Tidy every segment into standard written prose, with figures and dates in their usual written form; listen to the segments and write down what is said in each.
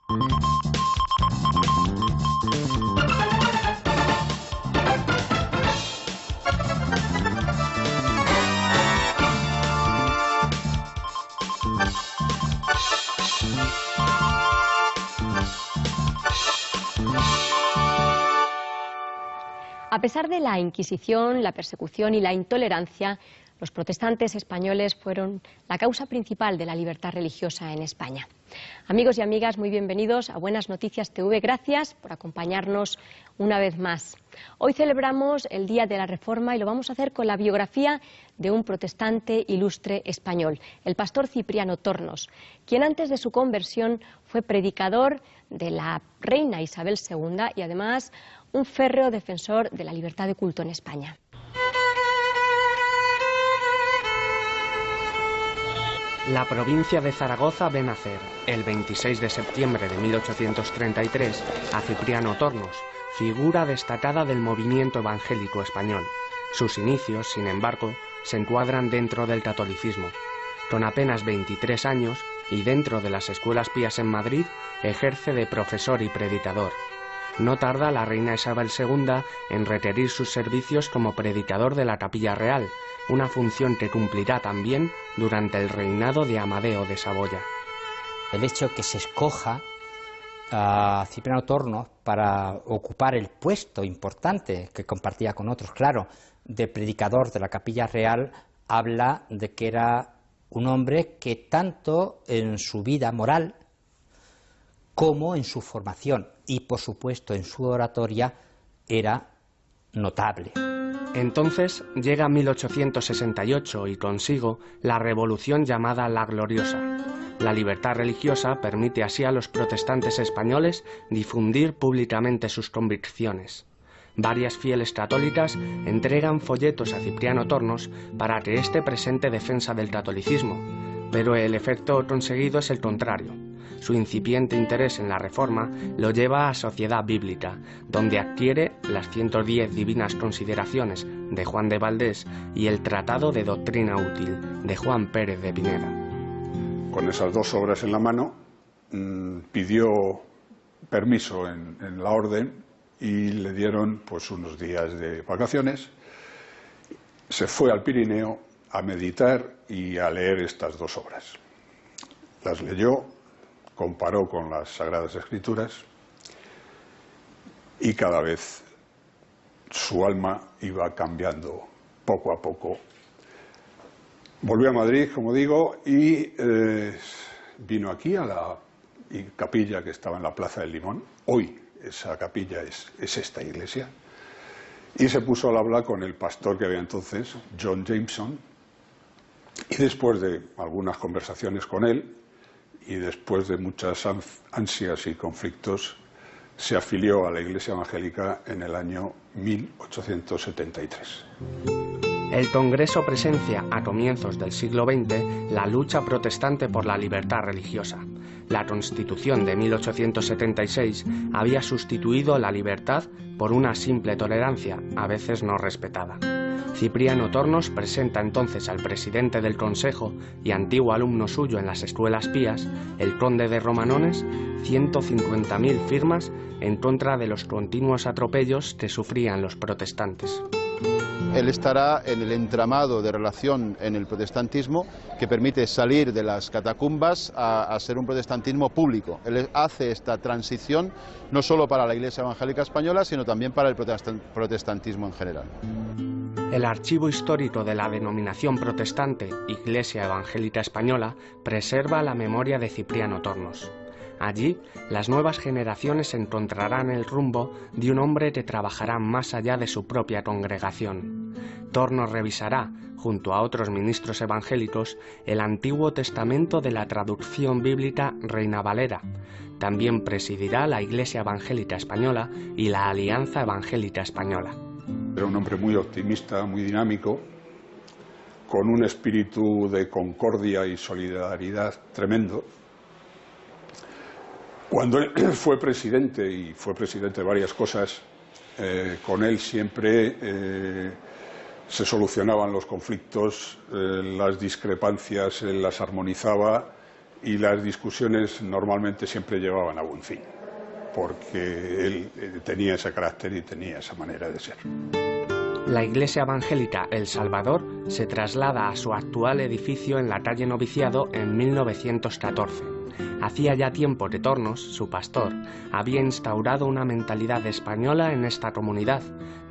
A pesar de la Inquisición, la persecución y la intolerancia, los protestantes españoles fueron la causa principal de la libertad religiosa en España. Amigos y amigas, muy bienvenidos a Buenas Noticias TV. Gracias por acompañarnos una vez más. Hoy celebramos el Día de la Reforma y lo vamos a hacer con la biografía de un protestante ilustre español, el pastor Cipriano Tornos, quien antes de su conversión fue predicador de la reina Isabel II y además un férreo defensor de la libertad de culto en España. La provincia de Zaragoza ve nacer, el 26 de septiembre de 1833, a Cipriano Tornos, figura destacada del movimiento evangélico español. Sus inicios, sin embargo, se encuadran dentro del catolicismo. Con apenas 23 años, y dentro de las escuelas pías en Madrid, ejerce de profesor y predicador. No tarda la reina Isabel II en requerir sus servicios como predicador de la Capilla Real, una función que cumplirá también durante el reinado de Amadeo de Saboya. El hecho que se escoja a Cipriano Tornos para ocupar el puesto importante que compartía con otros, claro, de predicador de la Capilla Real, habla de que era un hombre que tanto en su vida moral como en su formación y, por supuesto, en su oratoria, era notable. Entonces llega 1868 y consigo la revolución llamada La Gloriosa. La libertad religiosa permite así a los protestantes españoles difundir públicamente sus convicciones. Varias fieles católicas entregan folletos a Cipriano Tornos para que éste presente defensa del catolicismo, pero el efecto conseguido es el contrario. Su incipiente interés en la Reforma lo lleva a Sociedad Bíblica, donde adquiere las 110 divinas consideraciones de Juan de Valdés y el Tratado de Doctrina Útil de Juan Pérez de Pineda. Con esas dos obras en la mano, pidió permiso en la orden y le dieron pues unos días de vacaciones. Se fue al Pirineo a meditar y a leer estas dos obras. Las leyó, comparó con las Sagradas Escrituras y cada vez su alma iba cambiando poco a poco. Volvió a Madrid, como digo, y vino aquí a la capilla que estaba en la Plaza del Limón. Hoy esa capilla es esta iglesia. Y se puso al habla con el pastor que había entonces, John Jameson, y después de algunas conversaciones con él, y después de muchas ansias y conflictos, se afilió a la Iglesia Evangélica en el año 1873. El Congreso presencia a comienzos del siglo XX la lucha protestante por la libertad religiosa. La Constitución de 1876 había sustituido la libertad por una simple tolerancia, a veces no respetada. Cipriano Tornos presenta entonces al presidente del Consejo y antiguo alumno suyo en las escuelas pías, el conde de Romanones, 150.000 firmas en contra de los continuos atropellos que sufrían los protestantes. Él estará en el entramado de relación en el protestantismo que permite salir de las catacumbas a ser un protestantismo público. Él hace esta transición no solo para la Iglesia Evangélica Española, sino también para el protestantismo en general. El archivo histórico de la denominación protestante Iglesia Evangélica Española preserva la memoria de Cipriano Tornos. Allí, las nuevas generaciones encontrarán el rumbo de un hombre que trabajará más allá de su propia congregación. Tornos revisará, junto a otros ministros evangélicos, el Antiguo Testamento de la traducción bíblica Reina Valera. También presidirá la Iglesia Evangélica Española y la Alianza Evangélica Española. Era un hombre muy optimista, muy dinámico, con un espíritu de concordia y solidaridad tremendo. Cuando él fue presidente, y fue presidente de varias cosas, con él siempre se solucionaban los conflictos, las discrepancias, él las armonizaba y las discusiones normalmente siempre llevaban a buen fin, porque él tenía ese carácter y tenía esa manera de ser. La Iglesia Evangélica El Salvador se traslada a su actual edificio en la calle Noviciado en 1914. Hacía ya tiempo que Tornos, su pastor, había instaurado una mentalidad española en esta comunidad,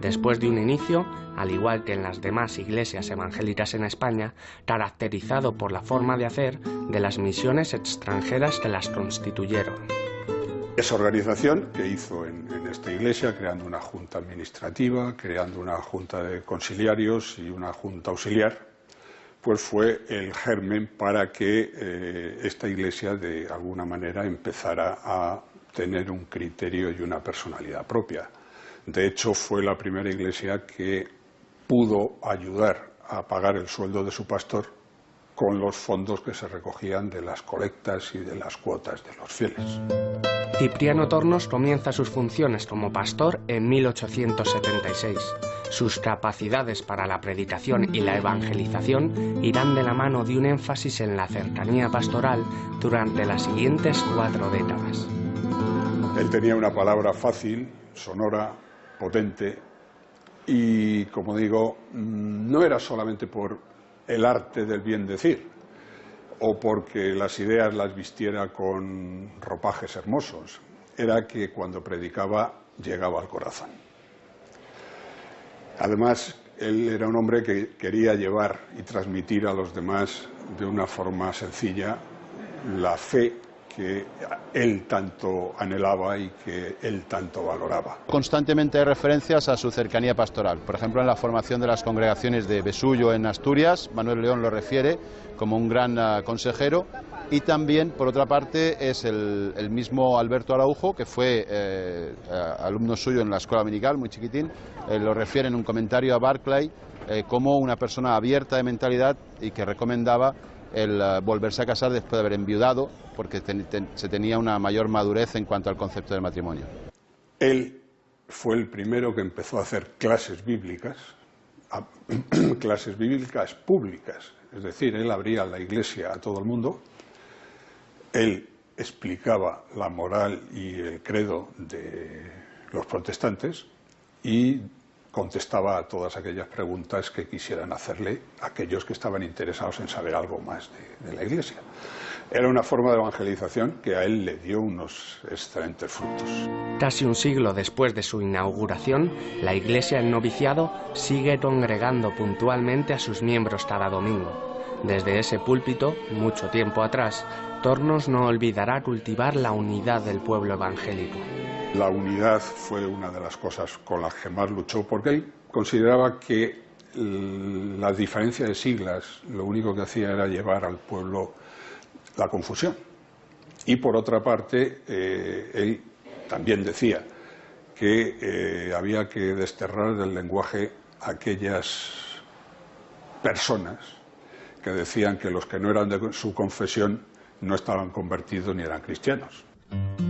después de un inicio, al igual que en las demás iglesias evangélicas en España, caracterizado por la forma de hacer de las misiones extranjeras que las constituyeron. Esa organización que hizo en esta iglesia, creando una junta administrativa, creando una junta de conciliarios y una junta auxiliar, pues fue el germen para que esta iglesia de alguna manera empezara a tener un criterio y una personalidad propia. De hecho, fue la primera iglesia que pudo ayudar a pagar el sueldo de su pastor con los fondos que se recogían de las colectas y de las cuotas de los fieles. Cipriano Tornos comienza sus funciones como pastor en 1876. Sus capacidades para la predicación y la evangelización irán de la mano de un énfasis en la cercanía pastoral durante las siguientes 4 décadas. Él tenía una palabra fácil, sonora, potente y, como digo, no era solamente por el arte del bien decir o porque las ideas las vistiera con ropajes hermosos, era que cuando predicaba llegaba al corazón. Además, él era un hombre que quería llevar y transmitir a los demás de una forma sencilla la fe que él tanto anhelaba y que él tanto valoraba. Constantemente hay referencias a su cercanía pastoral. Por ejemplo, en la formación de las congregaciones de Besullo en Asturias, Manuel León lo refiere como un gran consejero. Y también, por otra parte, es el mismo Alberto Araujo, que fue alumno suyo en la escuela dominical, muy chiquitín, lo refiere en un comentario a Barclay como una persona abierta de mentalidad y que recomendaba el volverse a casar después de haber enviudado, porque se tenía una mayor madurez en cuanto al concepto del matrimonio. Él fue el primero que empezó a hacer clases bíblicas públicas, es decir, él abría la iglesia a todo el mundo. Él explicaba la moral y el credo de los protestantes y contestaba a todas aquellas preguntas que quisieran hacerle aquellos que estaban interesados en saber algo más de la Iglesia. Era una forma de evangelización que a él le dio unos excelentes frutos. Casi un siglo después de su inauguración, la Iglesia El Noviciado sigue congregando puntualmente a sus miembros cada domingo. Desde ese púlpito, mucho tiempo atrás, Tornos no olvidará cultivar la unidad del pueblo evangélico. La unidad fue una de las cosas con las que más luchó, porque él consideraba que la diferencia de siglas lo único que hacía era llevar al pueblo la confusión. Y por otra parte, él también decía que había que desterrar del lenguaje aquellas personas que decían que los que no eran de su confesión no estaban convertidos ni eran cristianos.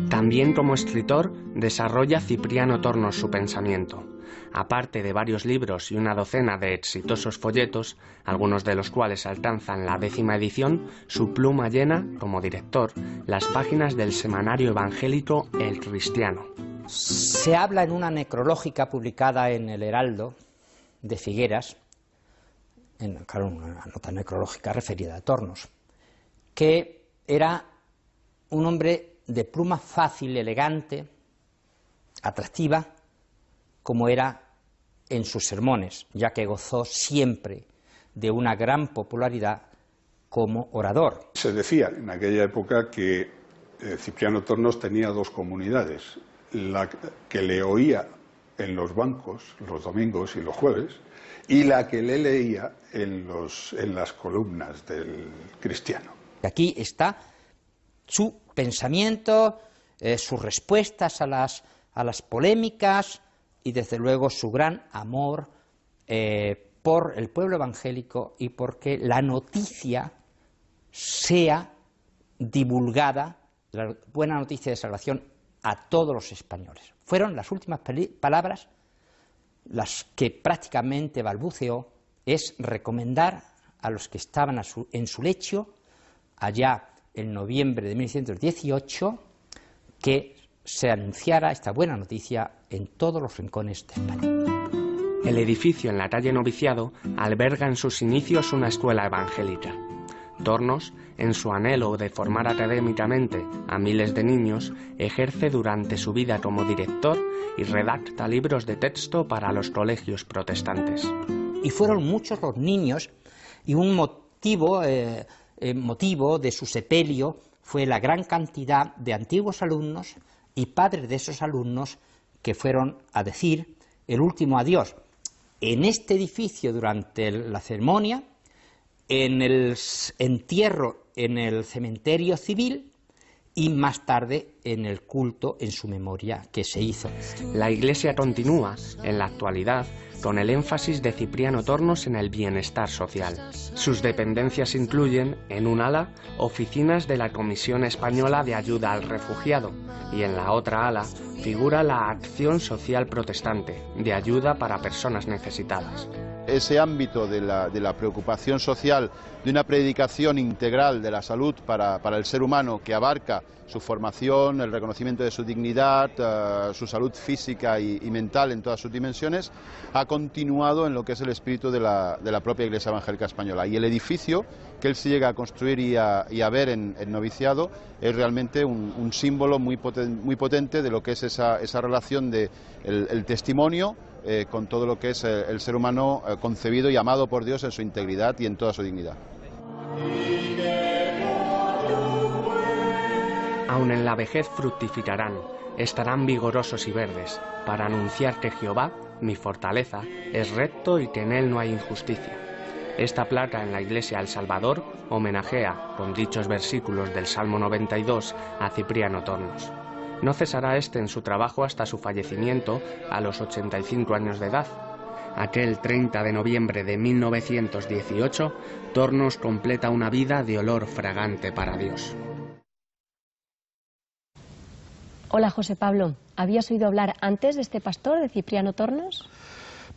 También como escritor desarrolla Cipriano Tornos su pensamiento. Aparte de varios libros y una docena de exitosos folletos, algunos de los cuales alcanzan la 10ª edición, su pluma llena, como director, las páginas del semanario evangélico El Cristiano. Se habla en una necrológica publicada en El Heraldo de Figueras, claro, una nota necrológica referida a Tornos, que era un hombre de pluma fácil, elegante, atractiva, como era en sus sermones, ya que gozó siempre de una gran popularidad como orador. Se decía en aquella época que Cipriano Tornos tenía 2 comunidades, la que le oía en los bancos los domingos y los jueves, y la que le leía en las columnas del Cristiano. Aquí está su pensamiento, sus respuestas a las polémicas y desde luego su gran amor por el pueblo evangélico y porque la noticia sea divulgada, la buena noticia de salvación, a todos los españoles. Fueron las últimas palabras las que prácticamente balbuceó, es recomendar a los que estaban en su lecho allá en noviembre de 1918, que se anunciara esta buena noticia en todos los rincones de España. El edificio en la calle Noviciado alberga en sus inicios una escuela evangélica. Tornos, en su anhelo de formar académicamente a miles de niños, ejerce durante su vida como director y redacta libros de texto para los colegios protestantes. Y fueron muchos los niños, y un motivo de su sepelio fue la gran cantidad de antiguos alumnos y padres de esos alumnos que fueron a decir el último adiós en este edificio durante la ceremonia, en el entierro en el cementerio civil y más tarde en el culto en su memoria que se hizo. La Iglesia continúa, en la actualidad, con el énfasis de Cipriano Tornos en el bienestar social. Sus dependencias incluyen, en un ala, oficinas de la Comisión Española de Ayuda al Refugiado, y en la otra ala figura la Acción Social Protestante, de ayuda para personas necesitadas. Ese ámbito de la preocupación social, de una predicación integral de la salud para el ser humano que abarca su formación, el reconocimiento de su dignidad, su salud física y mental en todas sus dimensiones, ha continuado en lo que es el espíritu de la propia Iglesia Evangélica Española. Y el edificio que él se llega a construir y a ver en Noviciado es realmente un símbolo muy potente de lo que es esa relación de el testimonio con todo lo que es el ser humano concebido y amado por Dios en su integridad y en toda su dignidad. Aun en la vejez fructificarán, estarán vigorosos y verdes, para anunciar que Jehová, mi fortaleza, es recto y que en él no hay injusticia. Esta placa en la Iglesia El Salvador homenajea, con dichos versículos del Salmo 92, a Cipriano Tornos. No cesará este en su trabajo hasta su fallecimiento a los 85 años de edad. Aquel 30 de noviembre de 1918, Tornos completa una vida de olor fragante para Dios. Hola, José Pablo. ¿Habías oído hablar antes de este pastor, de Cipriano Tornos?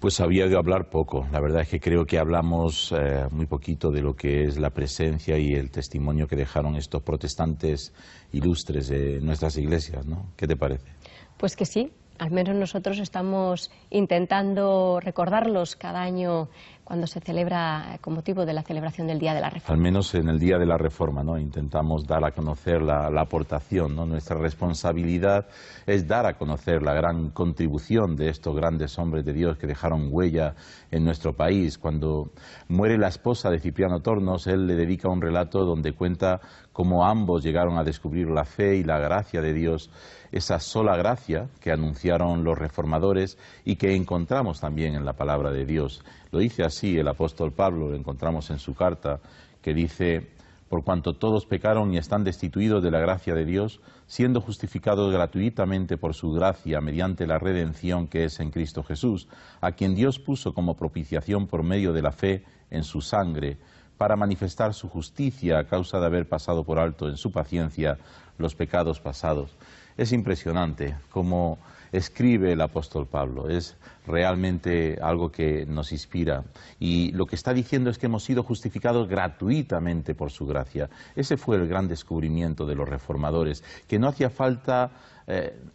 Pues había oído hablar poco. La verdad es que creo que hablamos muy poquito de lo que es la presencia y el testimonio que dejaron estos protestantes ilustres de nuestras iglesias, ¿no? ¿Qué te parece? Pues que sí. Al menos nosotros estamos intentando recordarlos cada año cuando se celebra con motivo de la celebración del Día de la Reforma. Al menos en el Día de la Reforma, ¿no? Intentamos dar a conocer la aportación, ¿no? Nuestra responsabilidad es dar a conocer la gran contribución de estos grandes hombres de Dios que dejaron huella en nuestro país. Cuando muere la esposa de Cipriano Tornos, él le dedica un relato donde cuenta cómo ambos llegaron a descubrir la fe y la gracia de Dios, esa sola gracia que anunciaron los reformadores y que encontramos también en la palabra de Dios. Lo dice así el apóstol Pablo, lo encontramos en su carta, que dice: por cuanto todos pecaron y están destituidos de la gracia de Dios, siendo justificados gratuitamente por su gracia mediante la redención que es en Cristo Jesús, a quien Dios puso como propiciación por medio de la fe en su sangre, para manifestar su justicia a causa de haber pasado por alto en su paciencia los pecados pasados. Es impresionante cómo escribe el apóstol Pablo, es realmente algo que nos inspira. Y lo que está diciendo es que hemos sido justificados gratuitamente por su gracia. Ese fue el gran descubrimiento de los reformadores, que no hacía falta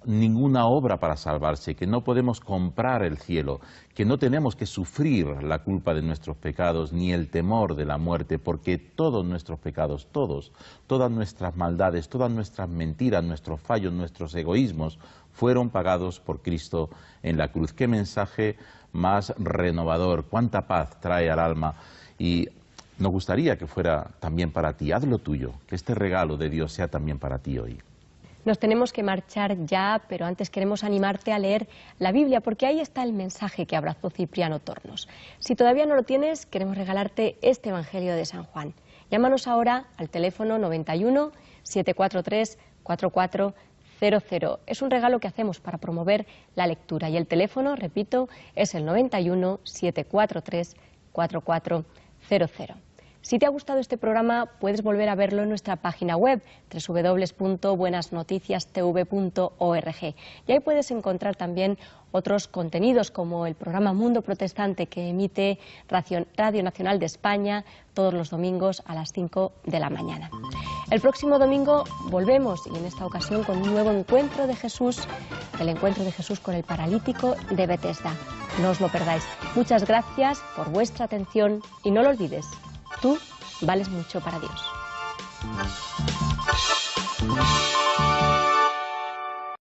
ninguna obra para salvarse, que no podemos comprar el cielo, que no tenemos que sufrir la culpa de nuestros pecados ni el temor de la muerte, porque todos nuestros pecados, todas nuestras maldades, todas nuestras mentiras, nuestros fallos, nuestros egoísmos, fueron pagados por Cristo en la cruz. Qué mensaje más renovador, cuánta paz trae al alma. Y nos gustaría que fuera también para ti. Haz lo tuyo, que este regalo de Dios sea también para ti hoy. Nos tenemos que marchar ya, pero antes queremos animarte a leer la Biblia, porque ahí está el mensaje que abrazó Cipriano Tornos. Si todavía no lo tienes, queremos regalarte este Evangelio de San Juan. Llámanos ahora al teléfono 91 743 4400. Es un regalo que hacemos para promover la lectura y el teléfono, repito, es el 91 743 4400. Si te ha gustado este programa, puedes volver a verlo en nuestra página web www.buenasnoticiastv.org, y ahí puedes encontrar también otros contenidos como el programa Mundo Protestante que emite Radio Nacional de España todos los domingos a las 5 de la mañana. El próximo domingo volvemos y en esta ocasión con un nuevo encuentro de Jesús, el encuentro de Jesús con el paralítico de Betesda. No os lo perdáis. Muchas gracias por vuestra atención y no lo olvides, tú vales mucho para Dios.